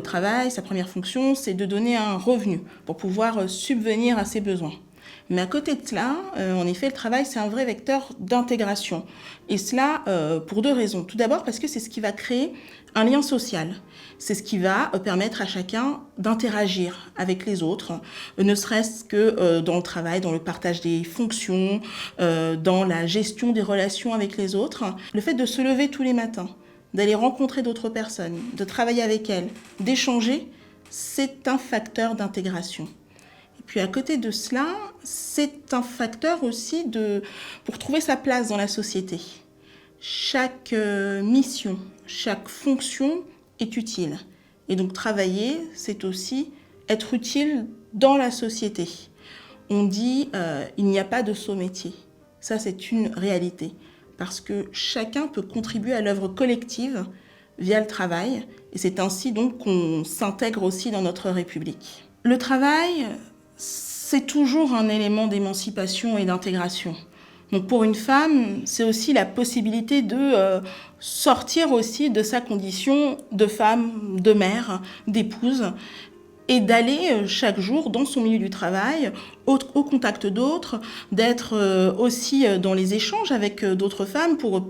le travail, sa première fonction, c'est de donner un revenu pour pouvoir subvenir à ses besoins. Mais à côté de cela, en effet, le travail, c'est un vrai vecteur d'intégration. Et cela pour deux raisons. Tout d'abord parce que c'est ce qui va créer un lien social. C'est ce qui va permettre à chacun d'interagir avec les autres, ne serait-ce que dans le travail, dans le partage des fonctions, dans la gestion des relations avec les autres. Le fait de se lever tous les matins, d'aller rencontrer d'autres personnes, de travailler avec elles, d'échanger, c'est un facteur d'intégration. Et puis à côté de cela, c'est un facteur aussi pour trouver sa place dans la société. Chaque mission, chaque fonction est utile. Et donc travailler, c'est aussi être utile dans la société. On dit il n'y a pas de sot métier. Ça, c'est une réalité. Parce que chacun peut contribuer à l'œuvre collective via le travail. Et c'est ainsi donc qu'on s'intègre aussi dans notre République. Le travail, c'est toujours un élément d'émancipation et d'intégration. Donc pour une femme, c'est aussi la possibilité de sortir aussi de sa condition de femme, de mère, d'épouse, et d'aller chaque jour dans son milieu du travail, au contact d'autres, d'être aussi dans les échanges avec d'autres femmes pour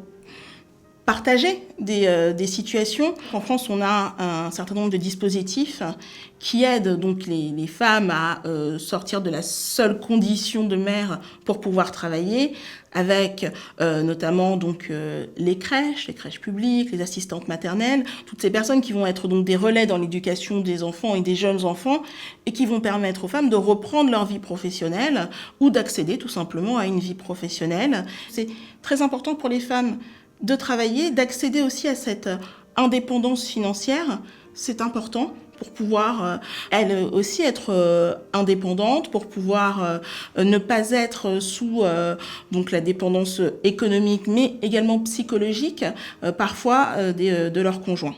partager des situations. En France, on a un certain nombre de dispositifs qui aident donc les femmes à sortir de la seule condition de mère pour pouvoir travailler, avec notamment donc les crèches publiques, les assistantes maternelles, toutes ces personnes qui vont être donc des relais dans l'éducation des enfants et des jeunes enfants et qui vont permettre aux femmes de reprendre leur vie professionnelle ou d'accéder tout simplement à une vie professionnelle. C'est très important pour les femmes de travailler, d'accéder aussi à cette indépendance financière. C'est important pour pouvoir, elles aussi, être indépendantes, pour pouvoir ne pas être sous donc la dépendance économique, mais également psychologique, parfois de leur conjoint.